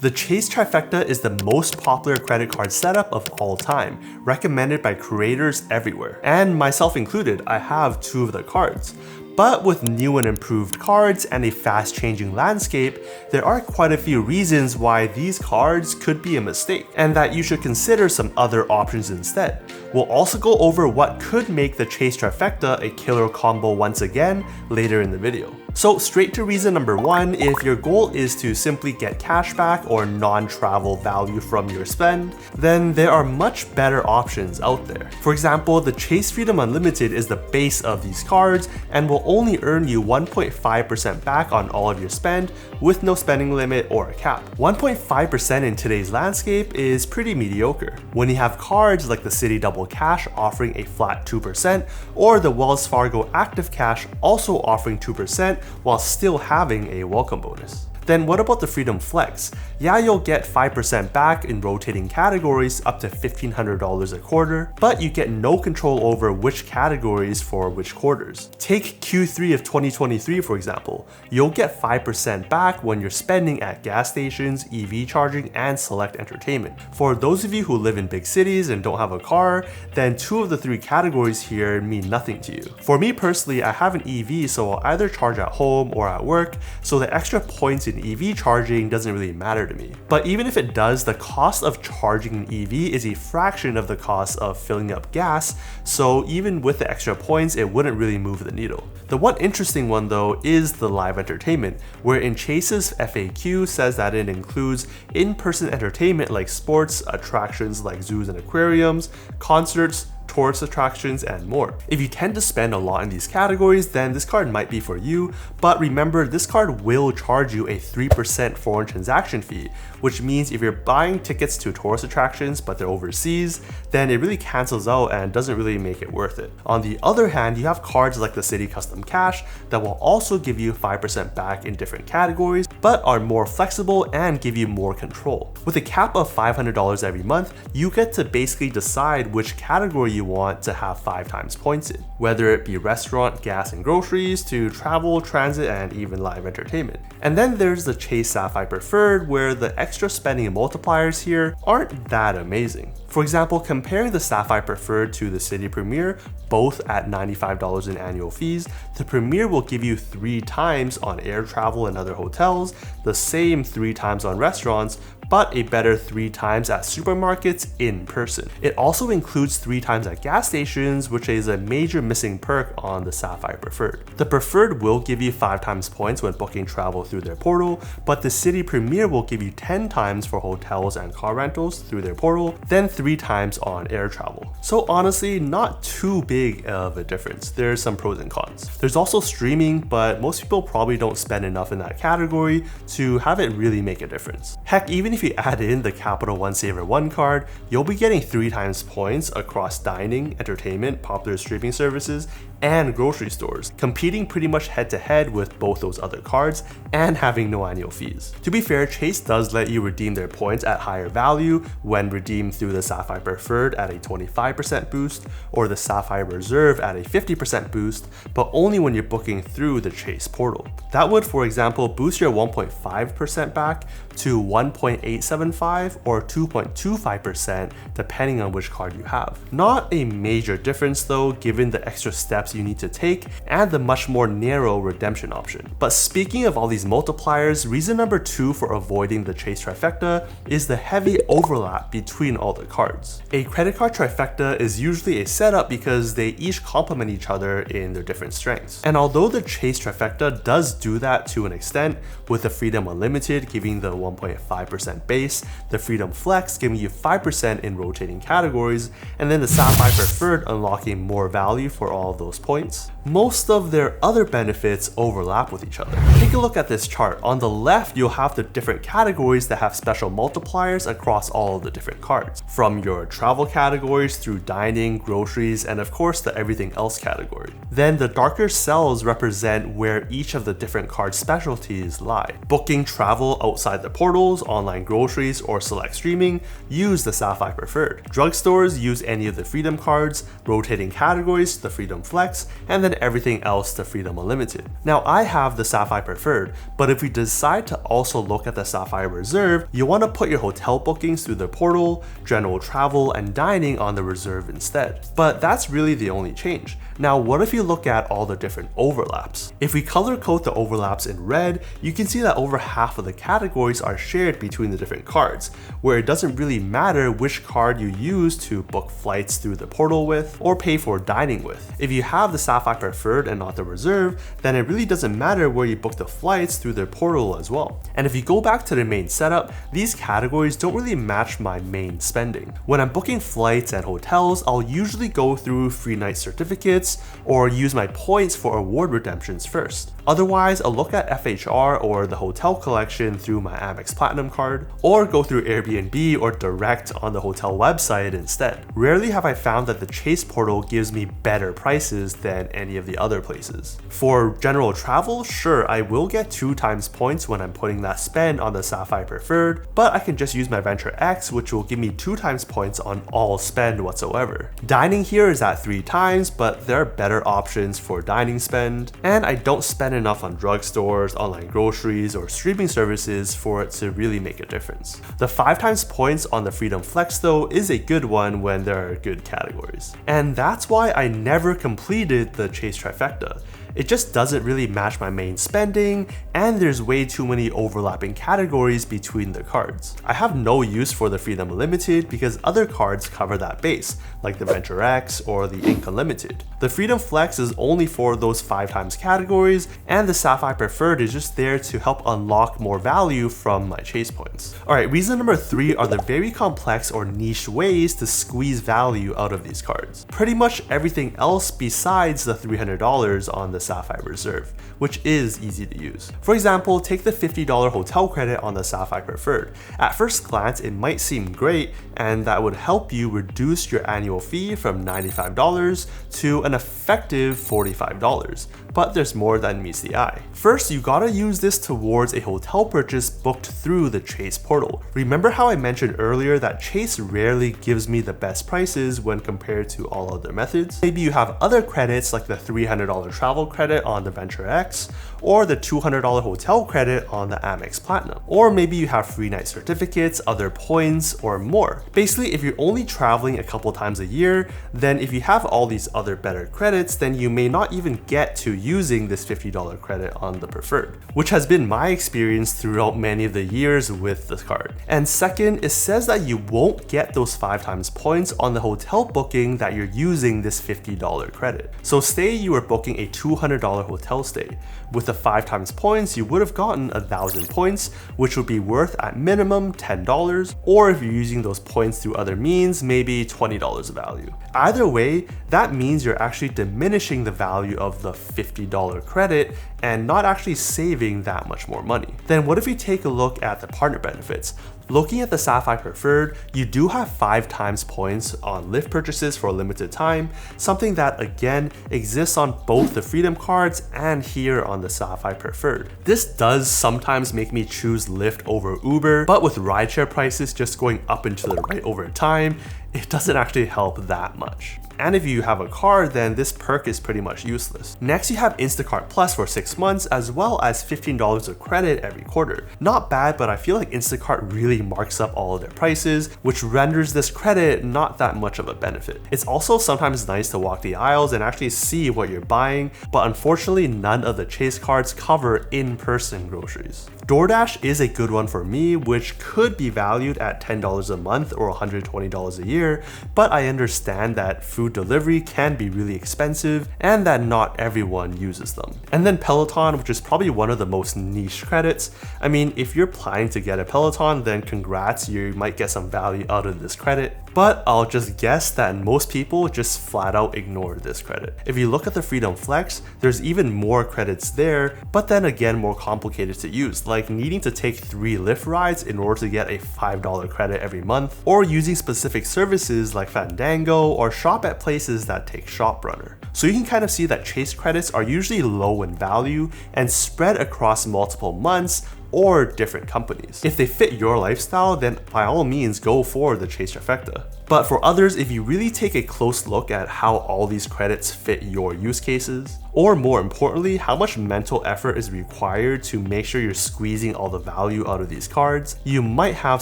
The Chase Trifecta is the most popular credit card setup of all time, recommended by creators everywhere. And myself included, I have 2 of the cards. But with new and improved cards and a fast-changing landscape, there are quite a few reasons why these cards could be a mistake, and that you should consider some other options instead. We'll also go over what could make the Chase Trifecta a killer combo once again later in the video. So straight to reason number 1, if your goal is to simply get cashback or non-travel value from your spend, then there are much better options out there. For example, the Chase Freedom Unlimited is the base of these cards and will only earn you 1.5% back on all of your spend with no spending limit or a cap. 1.5% in today's landscape is pretty mediocre. When you have cards like the Citi Double Cash offering a flat 2% or the Wells Fargo Active Cash also offering 2%, while still having a welcome bonus. Then what about the Freedom Flex? Yeah, you'll get 5% back in rotating categories up to $1,500 a quarter, but you get no control over which categories for which quarters. Take Q3 of 2023 for example. You'll get 5% back when you're spending at gas stations, EV charging, and select entertainment. For those of you who live in big cities and don't have a car, then 2 of the 3 categories here mean nothing to you. For me personally, I have an EV, so I'll either charge at home or at work, so the extra points in EV charging doesn't really matter to me. But even if it does, the cost of charging an EV is a fraction of the cost of filling up gas, so even with the extra points, it wouldn't really move the needle. The one interesting one though is the live entertainment, where in Chase's FAQ says that it includes in-person entertainment like sports, attractions like zoos and aquariums, concerts, tourist attractions, and more. If you tend to spend a lot in these categories, then this card might be for you, but remember this card will charge you a 3% foreign transaction fee, which means if you're buying tickets to tourist attractions but they're overseas, then it really cancels out and doesn't really make it worth it. On the other hand, you have cards like the Citi Custom Cash that will also give you 5% back in different categories, but are more flexible and give you more control. With a cap of $500 every month, you get to basically decide which category you want to have 5 times points in, whether it be restaurant, gas and groceries, to travel, transit, and even live entertainment. And then there's the Chase Sapphire Preferred, where the extra spending multipliers here aren't that amazing. For example, comparing the Sapphire Preferred to the Citi Premier, both at $95 in annual fees, the Premier will give you 3 times on air travel and other hotels, the same 3 times on restaurants, but a better 3 times at supermarkets in person. It also includes 3 times at gas stations, which is a major missing perk on the Sapphire Preferred. The Preferred will give you 5 times points when booking travel through their portal, but the Citi Premier will give you 10 times for hotels and car rentals through their portal, then 3 times on air travel. So honestly, not too big of a difference. There's some pros and cons. There's also streaming, but most people probably don't spend enough in that category to have it really make a difference. Heck, even if you add in the Capital One Saver 1 card, you'll be getting 3 times points across dining, entertainment, popular streaming services, and grocery stores, competing pretty much head-to-head with both those other cards and having no annual fees. To be fair, Chase does let you redeem their points at higher value when redeemed through the Sapphire Preferred at a 25% boost or the Sapphire Reserve at a 50% boost, but only when you're booking through the Chase portal. That would, for example, boost your 1.5% back to 1.875 or 2.25% depending on which card you have. Not a major difference though, given the extra steps you need to take and the much more narrow redemption option. But speaking of all these multipliers, reason number 2 for avoiding the Chase Trifecta is the heavy overlap between all the cards. A credit card trifecta is usually a setup because they each complement each other in their different strengths. And although the Chase Trifecta does do that to an extent, with the Freedom Unlimited giving the 1.5% base, the Freedom Flex giving you 5% in rotating categories, and then the Sapphire Preferred unlocking more value for all of those points, most of their other benefits overlap with each other. Take a look at this chart. On the left, you'll have the different categories that have special multipliers across all of the different cards, from your travel categories through dining, groceries, and of course the everything else category. Then the darker cells represent where each of the different card specialties lie. Booking travel outside the portals, online groceries, or select streaming, use the Sapphire Preferred. Drugstores use any of the Freedom cards, rotating categories, the Freedom Flex, Flex, and then everything else to Freedom Unlimited. Now I have the Sapphire Preferred, but if we decide to also look at the Sapphire Reserve, you want to put your hotel bookings through the portal, general travel, and dining on the Reserve instead. But that's really the only change. Now what if you look at all the different overlaps? If we color code the overlaps in red, you can see that over half of the categories are shared between the different cards, where it doesn't really matter which card you use to book flights through the portal with or pay for dining with. If you have the Sapphire Preferred and not the Reserve, then it really doesn't matter where you book the flights through the portal as well. And if you go back to the main setup, these categories don't really match my main spending. When I'm booking flights and hotels, I'll usually go through free night certificates or use my points for award redemptions first. Otherwise, I'll look at FHR or the hotel collection through my Amex Platinum card, or go through Airbnb or direct on the hotel website instead. Rarely have I found that the Chase portal gives me better prices than any of the other places. For general travel, sure, I will get 2 times points when I'm putting that spend on the Sapphire Preferred, but I can just use my Venture X, which will give me 2 times points on all spend whatsoever. Dining here is at 3 times, but there are better options for dining spend, and I don't spend enough on drugstores, online groceries, or streaming services for it to really make a difference. The 5 times points on the Freedom Flex though is a good one when there are good categories. And that's why I never completed the Chase Trifecta. It just doesn't really match my main spending, and there's way too many overlapping categories between the cards. I have no use for the Freedom Unlimited because other cards cover that base, like the Venture X or the Ink Unlimited. The Freedom Flex is only for those 5 times categories, and the Sapphire Preferred is just there to help unlock more value from my Chase points. Alright, reason number 3 are the very complex or niche ways to squeeze value out of these cards. Pretty much everything else besides the $300 on the Sapphire Reserve, which is easy to use. For example, take the $50 hotel credit on the Sapphire Preferred. At first glance, it might seem great, and that would help you reduce your annual fee from $95 to an effective $45. But there's more than meets the eye. First, you gotta use this towards a hotel purchase booked through the Chase portal. Remember how I mentioned earlier that Chase rarely gives me the best prices when compared to all other methods? Maybe you have other credits like the $300 travel credit on the Venture X, or the $200 hotel credit on the Amex Platinum. Or maybe you have free night certificates, other points, or more. Basically, if you're only traveling a couple times a year, then if you have all these other better credits, then you may not even get to using this $50 credit on the Preferred, which has been my experience throughout many of the years with this card. And second, it says that you won't get those 5 times points on the hotel booking that you're using this $50 credit. So say you were booking a $200 hotel stay. With the 5 times points, you would have gotten 1,000 points, which would be worth at minimum $10, or if you're using those points through other means, maybe $20 of value. Either way, that means you're actually diminishing the value of the $50 credit and not actually saving that much more money. Then what if we take a look at the partner benefits? Looking at the Sapphire Preferred, you do have 5 times points on Lyft purchases for a limited time, something that again exists on both the Freedom cards and here on the Sapphire Preferred. This does sometimes make me choose Lyft over Uber, but with rideshare prices just going up and to the right over time, it doesn't actually help that much. And if you have a card, then this perk is pretty much useless. Next, you have Instacart Plus for 6 months, as well as $15 of credit every quarter. Not bad, but I feel like Instacart really marks up all of their prices, which renders this credit not that much of a benefit. It's also sometimes nice to walk the aisles and actually see what you're buying, but unfortunately none of the Chase cards cover in-person groceries. DoorDash is a good one for me, which could be valued at $10 a month or $120 a year, but I understand that food delivery can be really expensive and that not everyone uses them. And then Peloton, which is probably one of the most niche credits. I mean, if you're planning to get a Peloton, then congrats, you might get some value out of this credit. But I'll just guess that most people just flat out ignore this credit. If you look at the Freedom Flex, there's even more credits there, but then again more complicated to use, like needing to take 3 Lyft rides in order to get a $5 credit every month, or using specific services like Fandango, or shop at places that take ShopRunner. So you can kind of see that Chase credits are usually low in value and spread across multiple months or different companies. If they fit your lifestyle, then by all means go for the Chase Trifecta. But for others, if you really take a close look at how all these credits fit your use cases, or more importantly, how much mental effort is required to make sure you're squeezing all the value out of these cards, you might have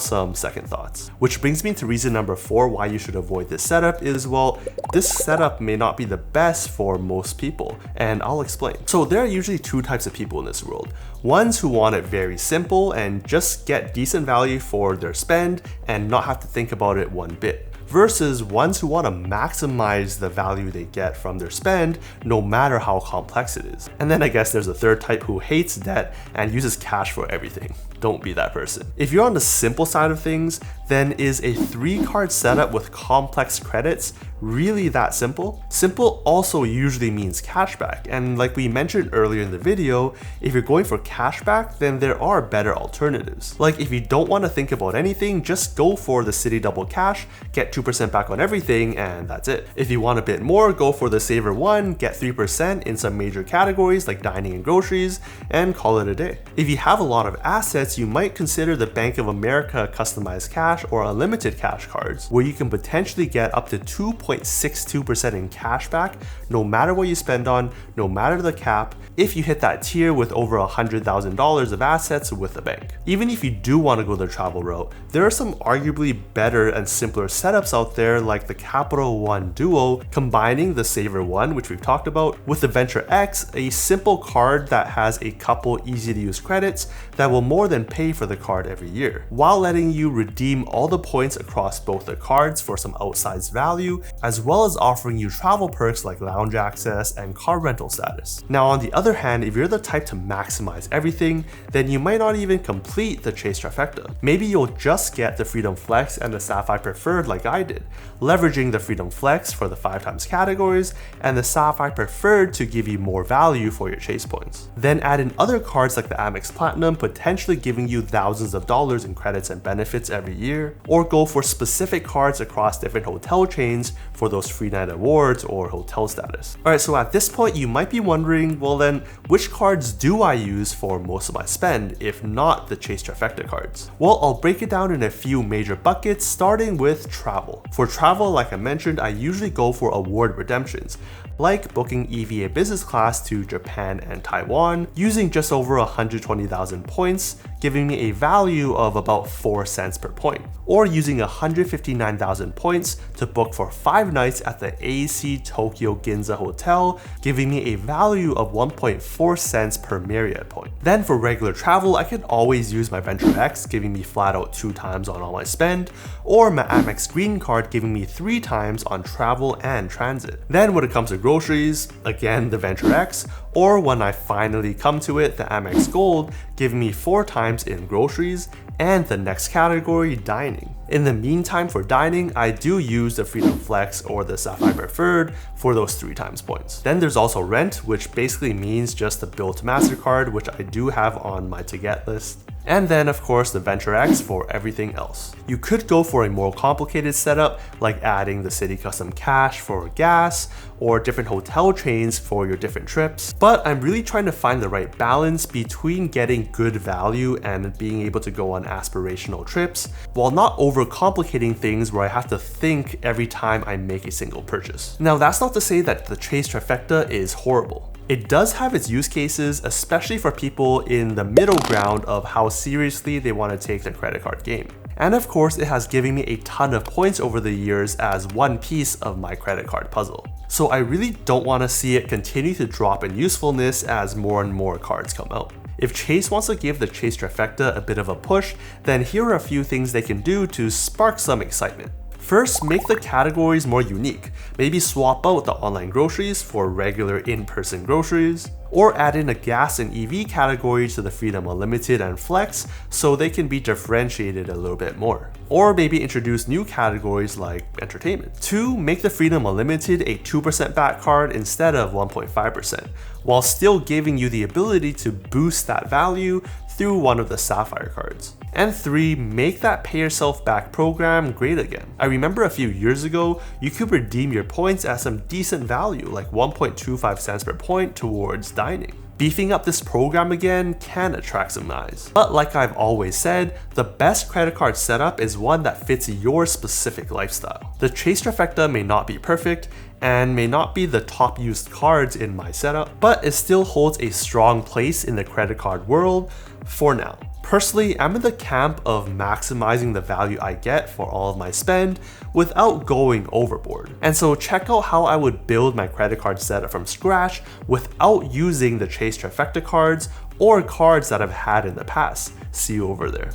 some second thoughts. Which brings me to reason number 4 why you should avoid this setup is, well, this setup may not be the best for most people, and I'll explain. So there are usually 2 types of people in this world. Ones who want it very simple and just get decent value for their spend and not have to think about it one bit, versus ones who want to maximize the value they get from their spend no matter how complex it is. And then I guess there's a third type who hates debt and uses cash for everything. Don't be that person. If you're on the simple side of things, then is a 3-card setup with complex credits really that simple? Simple also usually means cashback, and like we mentioned earlier in the video, if you're going for cashback, then there are better alternatives. Like if you don't want to think about anything, just go for the Citi Double Cash, get 2% back on everything, and that's it. If you want a bit more, go for the Saver 1, get 3% in some major categories like dining and groceries, and call it a day. If you have a lot of assets, you might consider the Bank of America customized cash or unlimited cash cards, where you can potentially get up to 2.62% in cash back no matter what you spend on, no matter the cap, if you hit that tier with over $100,000 of assets with the bank. Even if you do want to go the travel route, there are some arguably better and simpler setups out there like the Capital One Duo, combining the Saver 1, which we've talked about, with the Venture X, a simple card that has a couple easy to use credits that will more than pay for the card every year, while letting you redeem all the points across both the cards for some outsized value, as well as offering you travel perks like lounge access and car rental status. Now on the other hand, if you're the type to maximize everything, then you might not even complete the Chase Trifecta. Maybe you'll just get the Freedom Flex and the Sapphire Preferred like I did, leveraging the Freedom Flex for the 5x categories and the Sapphire Preferred to give you more value for your Chase points. Then add in other cards like the Amex Platinum, potentially giving you thousands of dollars in credits and benefits every year, or go for specific cards across different hotel chains for those free night awards or hotel status. Alright, so at this point you might be wondering, well then, which cards do I use for most of my spend, if not the Chase Trifecta cards? Well, I'll break it down in a few major buckets, starting with travel. For travel, like I mentioned, I usually go for award redemptions, like booking EVA business class to Japan and Taiwan, using just over 120,000 points, giving me a value of about 4 cents per point, or using 159,000 points to book for 5 nights at the AC Tokyo Ginza Hotel, giving me a value of 1.4 cents per Marriott point. Then for regular travel, I could always use my Venture X, giving me flat out 2 times on all my spend, or my Amex Green Card giving me 3 times on travel and transit. Then when it comes to groceries, again the Venture X, or when I finally come to it, the Amex Gold, giving me 4 times in groceries, and the next category, dining. In the meantime, for dining, I do use the Freedom Flex or the Sapphire Preferred for those 3 times points. Then there's also rent, which basically means just the bill to MasterCard, which I do have on my to get list. And then of course the Venture X for everything else. You could go for a more complicated setup like adding the Citi Custom Cash for gas or different hotel chains for your different trips, but I'm really trying to find the right balance between getting good value and being able to go on aspirational trips while not overcomplicating things where I have to think every time I make a single purchase. Now that's not to say that the Chase Trifecta is horrible. It does have its use cases, especially for people in the middle ground of how seriously they want to take their credit card game. And of course, it has given me a ton of points over the years as one piece of my credit card puzzle. So I really don't want to see it continue to drop in usefulness as more and more cards come out. If Chase wants to give the Chase Trifecta a bit of a push, then here are a few things they can do to spark some excitement. First, make the categories more unique. Maybe swap out the online groceries for regular in-person groceries, or add in a gas and EV category to the Freedom Unlimited and Flex so they can be differentiated a little bit more. Or maybe introduce new categories like entertainment. 2, make the Freedom Unlimited a 2% back card instead of 1.5%, while still giving you the ability to boost that value through one of the Sapphire cards. And 3, make that pay yourself back program great again. I remember a few years ago, you could redeem your points at some decent value like 1.25 cents per point towards dining. beefing up this program again can attract some eyes. But like I've always said, the best credit card setup is one that fits your specific lifestyle. The Chase Trifecta may not be perfect and may not be the top used cards in my setup, but it still holds a strong place in the credit card world for now. Personally, I'm in the camp of maximizing the value I get for all of my spend without going overboard. And so check out how I would build my credit card setup from scratch without using the Chase Trifecta cards or cards that I've had in the past. See you over there.